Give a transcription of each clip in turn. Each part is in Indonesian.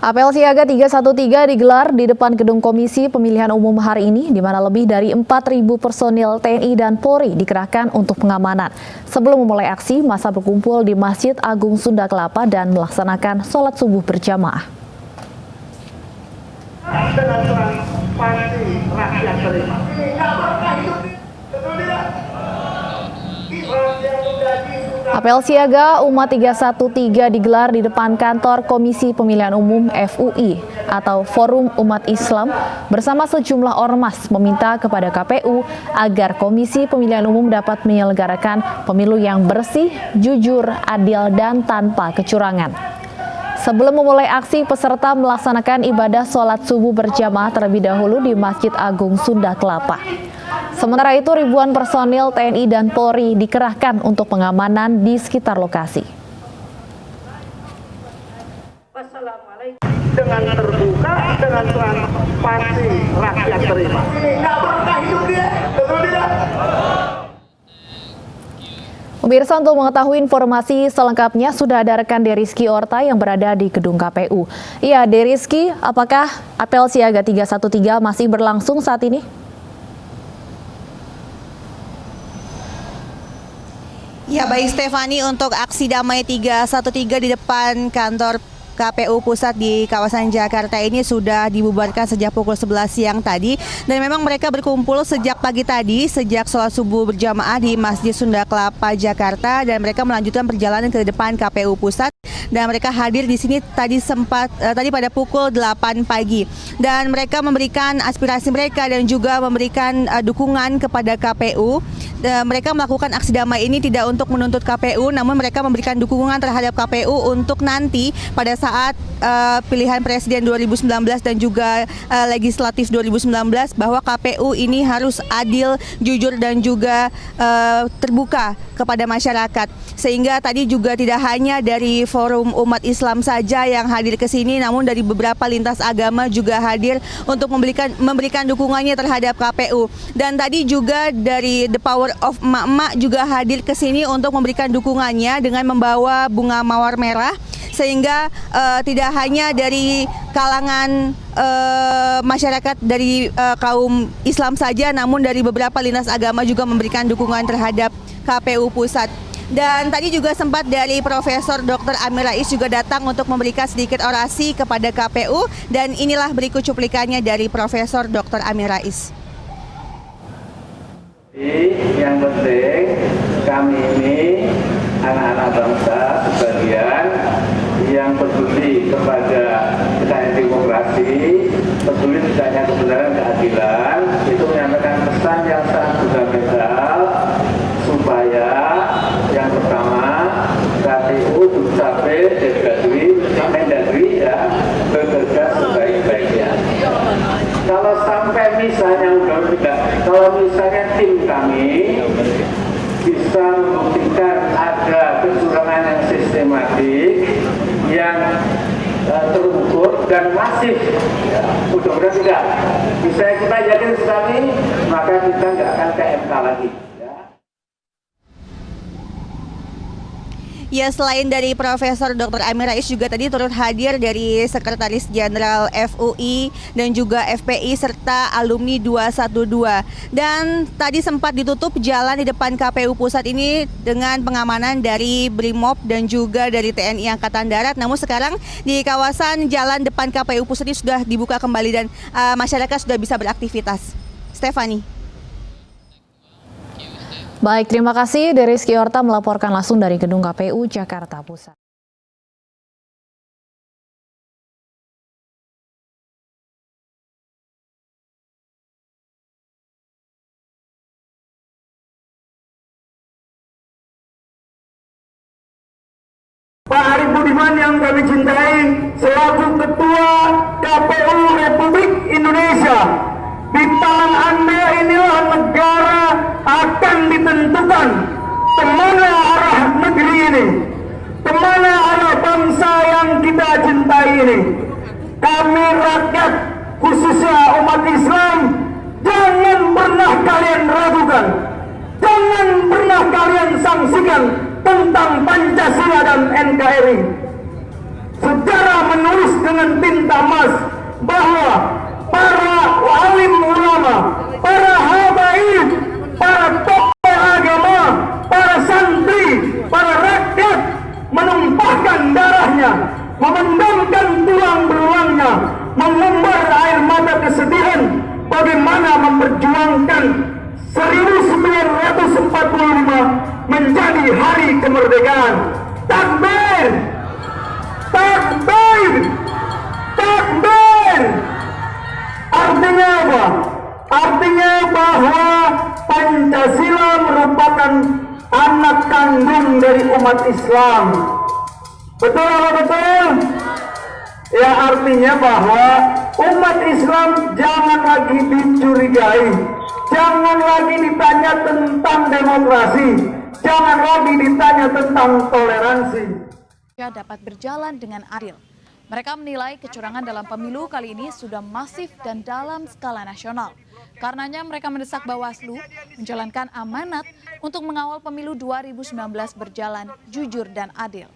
Apel siaga 313 digelar di depan gedung Komisi Pemilihan Umum hari ini, di mana lebih dari 4.000 personil TNI dan Polri dikerahkan untuk pengamanan. Sebelum memulai aksi, massa berkumpul di Masjid Agung Sunda Kelapa dan melaksanakan sholat subuh berjamaah. Dengan transparansi rakyat terima. Apel siaga umat 313 digelar di depan kantor Komisi Pemilihan Umum FUI atau Forum Umat Islam bersama sejumlah ormas meminta kepada KPU agar Komisi Pemilihan Umum dapat menyelenggarakan pemilu yang bersih, jujur, adil, dan tanpa kecurangan. Sebelum memulai aksi, peserta melaksanakan ibadah sholat subuh berjamaah terlebih dahulu di Masjid Agung Sunda Kelapa. Sementara itu, ribuan personil TNI dan Polri dikerahkan untuk pengamanan di sekitar lokasi. Dengan terbuka, dengan transparansi rakyat terima. Nggak pernah hidup dia, betul tidak? Pemirsa, untuk mengetahui informasi selengkapnya sudah ada rekan Deriski Orta yang berada di gedung KPU. Iya, Deriski, apakah apel siaga 313 masih berlangsung saat ini? Ya, baik Stefani, untuk aksi damai 313 di depan kantor KPU Pusat di kawasan Jakarta ini sudah dibubarkan sejak pukul 11 siang tadi, dan memang mereka berkumpul sejak pagi tadi sejak sholat subuh berjamaah di Masjid Sunda Kelapa Jakarta, dan mereka melanjutkan perjalanan ke depan KPU Pusat. Dan mereka hadir di sini tadi pada pukul 8 pagi, dan mereka memberikan aspirasi mereka dan juga memberikan dukungan kepada KPU. Mereka melakukan aksi damai ini tidak untuk menuntut KPU, namun mereka memberikan dukungan terhadap KPU untuk nanti pada saat pilihan presiden 2019 dan juga legislatif 2019 bahwa KPU ini harus adil, jujur, dan juga terbuka kepada masyarakat. Sehingga tadi juga tidak hanya dari Forum Umat Islam saja yang hadir ke sini, namun dari beberapa lintas agama juga hadir untuk memberikan dukungannya terhadap KPU. Dan tadi juga dari The Power of Emak-emak juga hadir ke sini untuk memberikan dukungannya dengan membawa bunga mawar merah, sehingga tidak hanya dari kalangan masyarakat dari kaum Islam saja, namun dari beberapa lintas agama juga memberikan dukungan terhadap KPU Pusat. Dan tadi juga sempat dari Profesor Dr. Amir Rais juga datang untuk memberikan sedikit orasi kepada KPU, dan inilah berikut cuplikannya dari Profesor Dr. Amir Rais. Yang penting kami ini anak-anak bangsa sebagian yang peduli kepada demokrasi, peduli tidak hanya kebenaran, keadilan, itu menyampaikan pesan yang sangat fundamental supaya yang pertama KPU, Dukcapil, Mendagri ya bekerja sebaik-baiknya. Kalau sampai misalnya kalau misalnya tim kami bisa membuktikan ada kecurangan yang sistematik, yang terukur dan masif, ya, mudah-mudahan tidak. Misalnya kita yakin sekali, maka kita nggak akan ke MK lagi. Ya, selain dari Profesor Dr. Amir Rais juga tadi turut hadir dari Sekretaris Jenderal FUI dan juga FPI serta alumni 212. Dan tadi sempat ditutup jalan di depan KPU Pusat ini dengan pengamanan dari Brimob dan juga dari TNI Angkatan Darat. Namun sekarang di kawasan jalan depan KPU Pusat ini sudah dibuka kembali dan masyarakat sudah bisa beraktivitas. Stefani. Baik, terima kasih. Deriski Orta melaporkan langsung dari gedung KPU Jakarta Pusat. Pak Arief Budiman yang kami cintai selaku Ketua KPU Republik Indonesia, di tangan Anda inilah negara akan ditentukan kemana arah negeri ini, kemana arah bangsa yang kita cintai ini. Kami rakyat, khususnya umat Islam, jangan pernah kalian ragukan, jangan pernah kalian sanksikan tentang Pancasila dan NKRI. Sejarah menulis dengan tinta tinta emas bahwa para alim ulama, para habaib, para tokoh agama, para santri, para rakyat menumpahkan darahnya, memendamkan tulang belulangnya, mengumbar air mata kesedihan bagaimana memperjuangkan 1945 menjadi hari kemerdekaan. Takbir! Takbir! Takbir! Artinya apa? Artinya bahwa Pancasila merupakan anak kandung dari umat Islam. Betul apa betul? Ya, artinya bahwa umat Islam jangan lagi dicurigai, jangan lagi ditanya tentang demokrasi, jangan lagi ditanya tentang toleransi. Dapat berjalan dengan adil. Mereka menilai kecurangan dalam pemilu kali ini sudah masif dan dalam skala nasional. Karenanya mereka mendesak Bawaslu menjalankan amanat untuk mengawal pemilu 2019 berjalan jujur dan adil.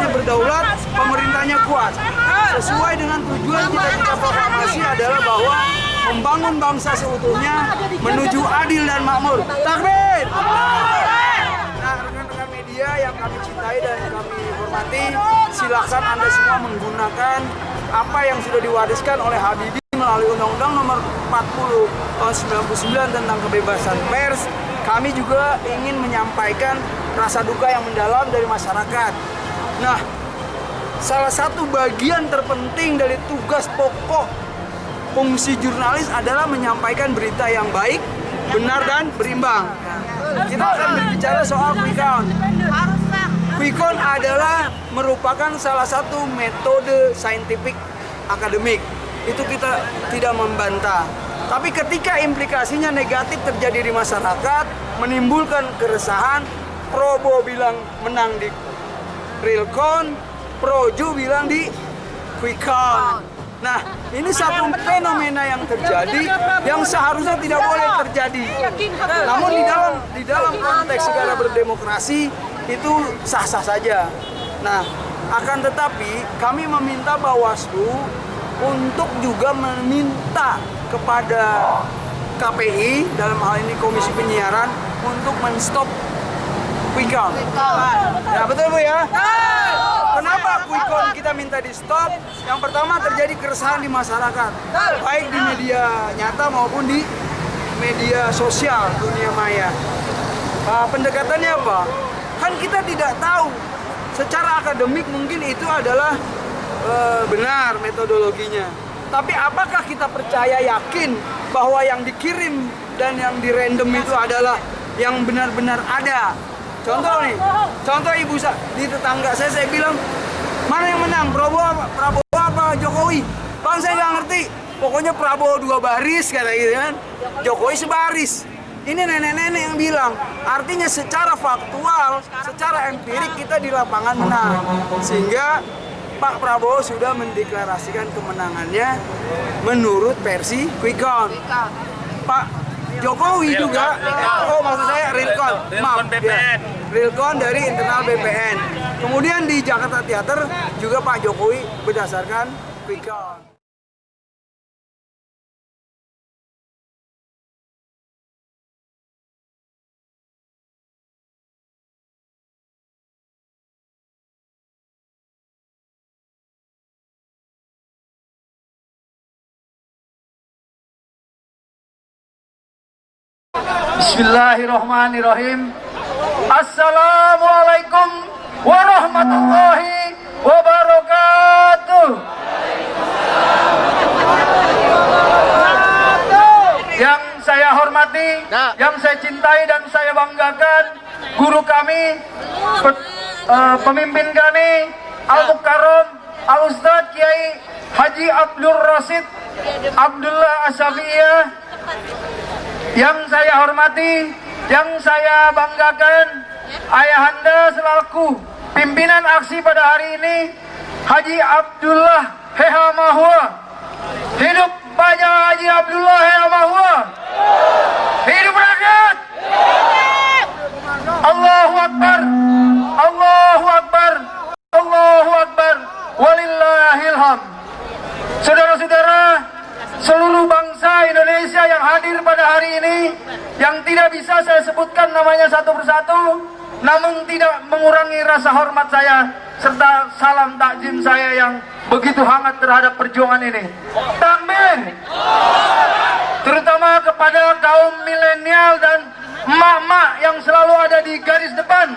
Berdaulat, pemerintahnya kuat. Sesuai dengan tujuan kita proklamasi adalah bahwa membangun bangsa seutuhnya menuju adil dan makmur. Takbir! Nah, rekan-rekan media yang kami cintai dan kami hormati, silakan Anda semua menggunakan apa yang sudah diwariskan oleh Habibie melalui Undang-Undang Nomor 40 tahun 99 tentang kebebasan pers. Kami juga ingin menyampaikan rasa duka yang mendalam dari masyarakat. Nah, salah satu bagian terpenting dari tugas pokok fungsi jurnalis adalah menyampaikan berita yang baik, benar, dan berimbang. Kita akan berbicara soal quick count. Quick count adalah merupakan salah satu metode saintifik akademik. Itu kita tidak membantah. Tapi ketika implikasinya negatif terjadi di masyarakat, menimbulkan keresahan, Probo bilang menang di real count, Projo bilang di quick count. Nah, ini satu fenomena yang terjadi yang seharusnya tidak boleh terjadi. Namun di dalam konteks negara berdemokrasi itu sah-sah saja. Nah, akan tetapi kami meminta Bawaslu untuk juga meminta kepada KPI dalam hal ini Komisi Penyiaran untuk men-stop quick count. Ya, betul Bu ya? Kenapa quick count kita minta di stop? Yang pertama terjadi keresahan di masyarakat, baik di media nyata maupun di media sosial dunia maya. Pendekatannya apa? Kan kita tidak tahu. Secara akademik mungkin itu adalah benar metodologinya. Tapi apakah kita percaya yakin bahwa yang dikirim dan yang di random itu adalah yang benar-benar ada? Contoh nih, contoh ibu di tetangga saya bilang, mana yang menang, Prabowo apa Jokowi? Bang, saya nggak ngerti, pokoknya Prabowo 2 baris kata gitu kan, Jokowi sebaris. Ini nenek-nenek yang bilang, artinya secara faktual, secara empirik kita di lapangan menang. Sehingga Pak Prabowo sudah mendeklarasikan kemenangannya menurut versi quick count. Pak Jokowi juga, maksud saya real count, maaf, ya, real count dari internal BPN. Kemudian di Jakarta Theater juga Pak Jokowi berdasarkan quick count. Bismillahirrahmanirrahim. Assalamualaikum warahmatullahi wabarakatuh. Yang saya hormati, yang saya cintai dan saya banggakan, guru kami, pemimpin kami, Al-Mukarram, Al-Ustadz Kiai Haji Abdul Rasid Abdullah Asyafiyah. Yang saya hormati, yang saya banggakan, ayahanda selaku Pimpinan aksi pada hari ini Haji Abdullah Heha Mahua. Hidup Baja Haji Abdullah Heha Mahua. Hidup rakyat. Allahu Akbar. Allahu Akbar. Allahu Akbar. Walillahil hamd. Saudara-saudara, seluruh bangsa Indonesia yang hadir pada hari ini, yang tidak bisa saya sebutkan namanya satu persatu, namun tidak mengurangi rasa hormat saya serta salam takzim saya yang begitu hangat terhadap perjuangan ini. Takbir! Terutama kepada kaum milenial dan emak-emak yang selalu ada di garis depan.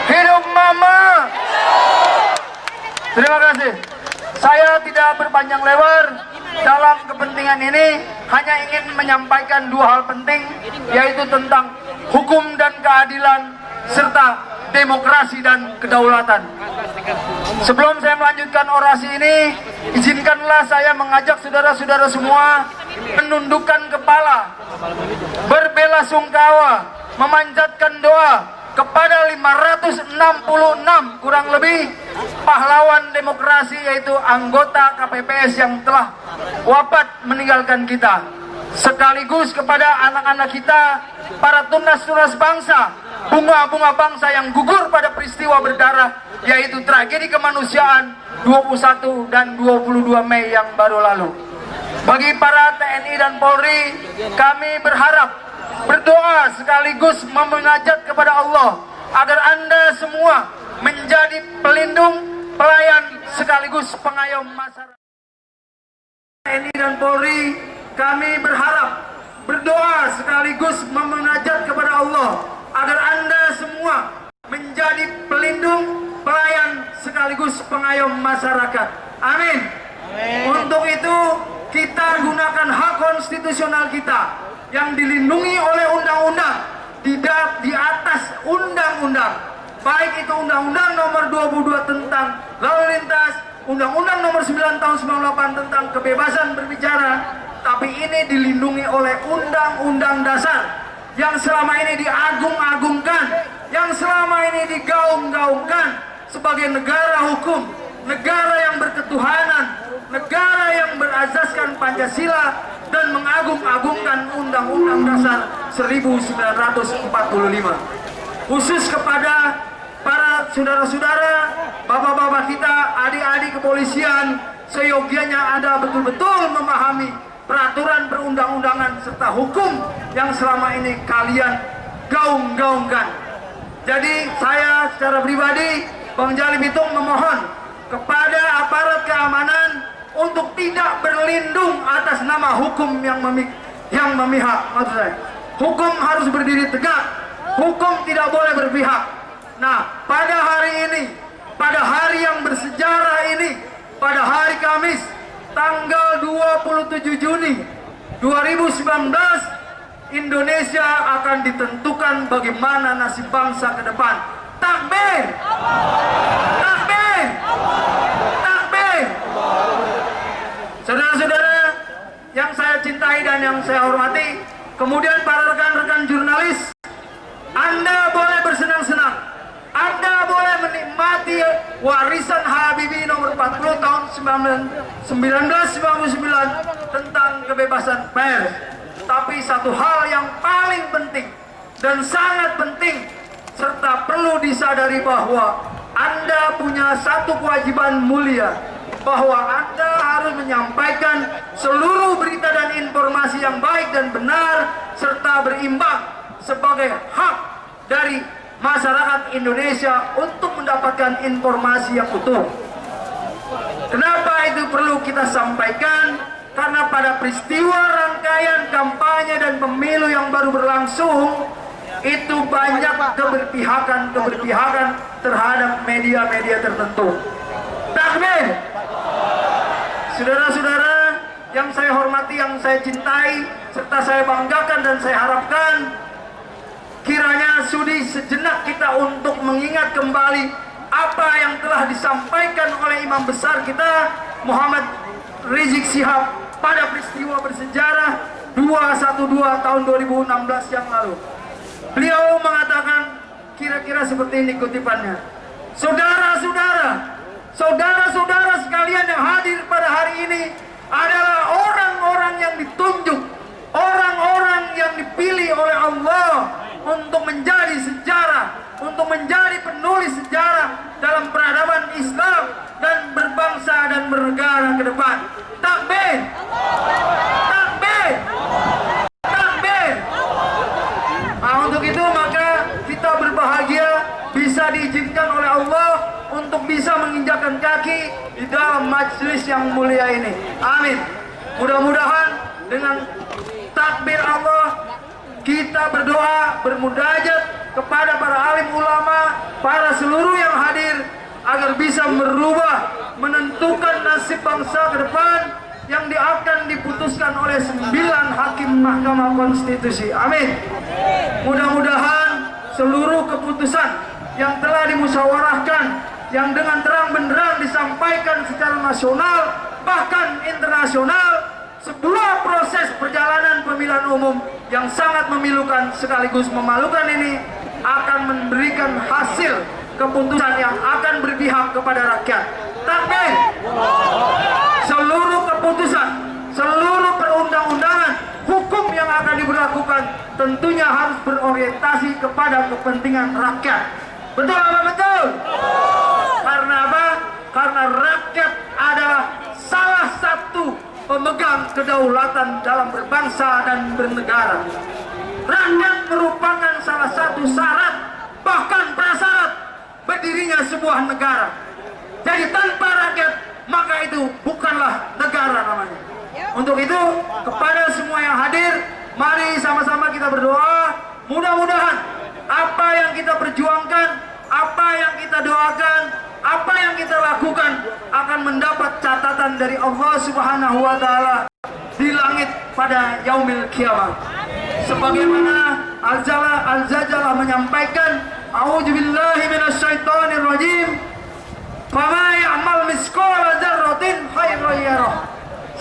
Hidup mama! Terima kasih. Saya tidak berpanjang lebar dalam kepentingan ini, hanya ingin menyampaikan dua hal penting, yaitu tentang hukum dan keadilan serta demokrasi dan kedaulatan. Sebelum saya melanjutkan orasi ini, izinkanlah saya mengajak saudara-saudara semua menundukkan kepala, berbelasungkawa, memanjatkan doa kepada 566 kurang lebih pahlawan demokrasi, yaitu anggota KPPS yang telah wafat meninggalkan kita, sekaligus kepada anak-anak kita, para tunas-tunas bangsa, bunga-bunga bangsa yang gugur pada peristiwa berdarah, yaitu tragedi kemanusiaan 21 dan 22 Mei yang baru lalu. Bagi para TNI dan Polri, kami berdoa sekaligus memunajat kepada Allah agar Anda semua menjadi pelindung, pelayan sekaligus pengayom masyarakat. TNI dan Polri, kami berdoa sekaligus memunajat kepada Allah agar Anda semua menjadi pelindung, pelayan sekaligus pengayom masyarakat. Amin. Untuk itu kita gunakan hak konstitusional kita yang dilindungi oleh undang-undang, tidak di atas undang-undang, baik itu Undang-Undang Nomor 22 tentang lalu lintas, Undang-Undang Nomor 9 tahun 98 tentang kebebasan berbicara, tapi ini dilindungi oleh Undang-Undang Dasar yang selama ini diagung-agungkan, yang selama ini digaung-gaungkan sebagai negara hukum, negara yang berketuhanan, negara yang berazaskan Pancasila dan mengagung-agungkan Undang-Undang Dasar 1945. Khusus kepada para saudara-saudara, bapak-bapak kita, adik-adik kepolisian, seyogianya Anda betul-betul memahami peraturan perundang-undangan serta hukum yang selama ini kalian gaung-gaungkan. Jadi saya secara pribadi, Bang Jali Bitung, memohon kepada aparat keamanan untuk tidak berlindung atas nama hukum yang memihak. Maksud saya, hukum harus berdiri tegak, hukum tidak boleh berpihak. Nah, pada hari ini, pada hari yang bersejarah ini, pada hari Kamis tanggal 27 Juni 2019, Indonesia akan ditentukan bagaimana nasib bangsa ke depan. Takbir! Takbir! Takbir! Saudara-saudara yang saya cintai dan yang saya hormati, kemudian para rekan-rekan jurnalis, Anda boleh bersenang-senang, Anda boleh menikmati warisan Habibie nomor 40 tahun 1999 tentang kebebasan pers. Tapi satu hal yang paling penting dan sangat penting serta perlu disadari bahwa Anda punya satu kewajiban mulia, bahwa Anda harus menyampaikan seluruh berita dan informasi yang baik dan benar serta berimbang sebagai hak dari masyarakat Indonesia untuk mendapatkan informasi yang utuh. Kenapa itu perlu kita sampaikan? Karena pada peristiwa rangkaian kampanye dan pemilu yang baru berlangsung, itu banyak keberpihakan terhadap media-media tertentu. Takbir! Saudara-saudara yang saya hormati, yang saya cintai, serta saya banggakan dan saya harapkan, kiranya sudi sejenak kita untuk mengingat kembali apa yang telah disampaikan oleh imam besar kita, Muhammad Rizik Syihab, pada peristiwa bersejarah 212 tahun 2016 yang lalu. Beliau mengatakan kira-kira seperti ini kutipannya: Saudara-saudara sekalian yang hadir pada hari ini adalah orang-orang yang ditunjuk, orang-orang yang dipilih oleh Allah untuk menjadi sejarah, untuk menjadi penulis sejarah dalam peradaban Islam dan berbangsa dan bernegara ke depan. Takbir! Takbir! Takbir! Nah, untuk itu maka kita berbahagia bisa diizinkan oleh Allah untuk bisa menginjakkan kaki di dalam majelis yang mulia ini. Amin. Mudah-mudahan dengan takbir Allah kita berdoa, bermunajat kepada para alim ulama, para seluruh yang hadir agar bisa merubah, menentukan nasib bangsa ke depan yang akan diputuskan oleh 9 hakim Mahkamah Konstitusi. Amin. Mudah-mudahan seluruh keputusan yang telah dimusyawarahkan, yang dengan terang benderang disampaikan secara nasional bahkan internasional, sebuah proses perjalanan pemilihan umum yang sangat memilukan sekaligus memalukan ini akan memberikan hasil keputusan yang akan berpihak kepada rakyat. Takbir! Seluruh keputusan, seluruh perundang-undangan, hukum yang akan diberlakukan tentunya harus berorientasi kepada kepentingan rakyat. Betul apa betul? Karena apa? Karena rakyat adalah salah satu pemegang kedaulatan dalam berbangsa dan bernegara. Rakyat merupakan salah satu syarat, bahkan prasyarat berdirinya sebuah negara. Jadi tanpa rakyat, maka itu bukanlah negara namanya. Untuk itu, kepada semua yang hadir, mari sama-sama kita berdoa. Mudah-mudahan apa yang kita perjuangkan, apa yang kita doakan, apa yang kita lakukan akan mendapat catatan dari Allah Subhanahu wa Ta'ala di langit pada yaumil kiamat. Sebagaimana Al-Zajalah menyampaikan, A'udzubillahi minasyaitonir rajim, fama ya'mal misqala dzarratin khairan yarah.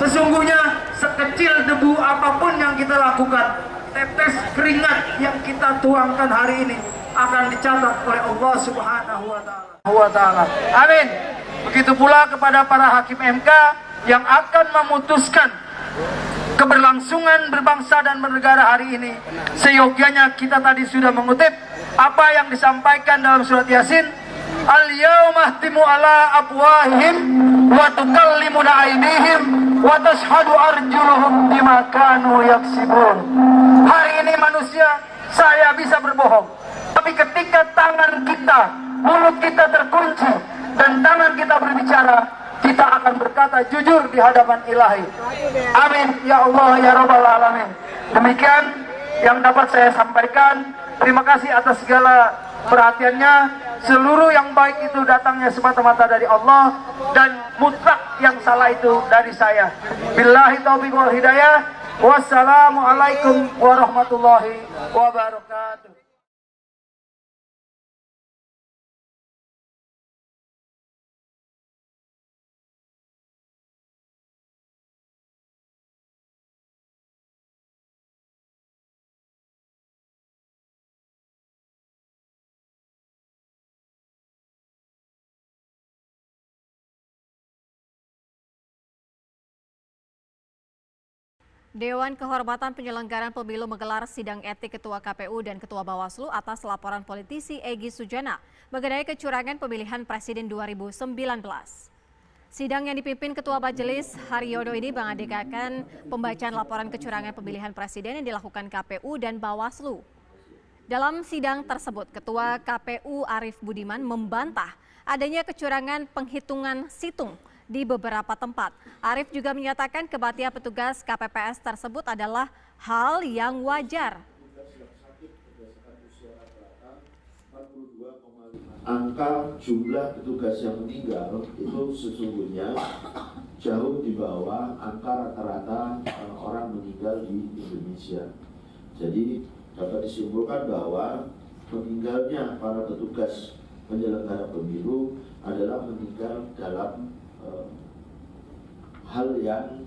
Sesungguhnya sekecil debu apapun yang kita lakukan, tetes keringat yang kita tuangkan hari ini akan dicatat oleh Allah Subhanahu wa Ta'ala. Amin. Begitu pula kepada para hakim MK yang akan memutuskan keberlangsungan berbangsa dan bernegara hari ini. Seyogyanya kita tadi sudah mengutip apa yang disampaikan dalam surat Yasin, al-yauma ahtimu ala afwahihim wa tukallimuna aydihim wa tashhadu arjuluhum bima kanu yaksibun. Hari ini manusia, saya bisa berbohong, tapi ketika tangan kita, mulut kita terkunci dan tangan kita berbicara, kita akan berkata jujur di hadapan Ilahi. Amin ya Allah ya Rabbal Alamin. Demikian yang dapat saya sampaikan. Terima kasih atas segala perhatiannya. Seluruh yang baik itu datangnya semata-mata dari Allah, dan mutlak yang salah itu dari saya. Billahi taufiq wal hidayah. Wassalamualaikum warahmatullahi wabarakatuh. Dewan Kehormatan Penyelenggaraan Pemilu menggelar sidang etik Ketua KPU dan Ketua Bawaslu atas laporan politisi Egy Sujana mengenai kecurangan pemilihan Presiden 2019. Sidang yang dipimpin Ketua Majelis Haryono ini mengadegakan pembacaan laporan kecurangan pemilihan Presiden yang dilakukan KPU dan Bawaslu. Dalam sidang tersebut, Ketua KPU Arief Budiman membantah adanya kecurangan penghitungan situng di beberapa tempat. Arief juga menyatakan kematian petugas KPPS tersebut adalah hal yang wajar. Angka jumlah petugas yang meninggal itu sesungguhnya jauh di bawah angka rata-rata orang meninggal di Indonesia. Jadi dapat disimpulkan bahwa meninggalnya para petugas penyelenggara pemilu adalah meninggal dalam hal yang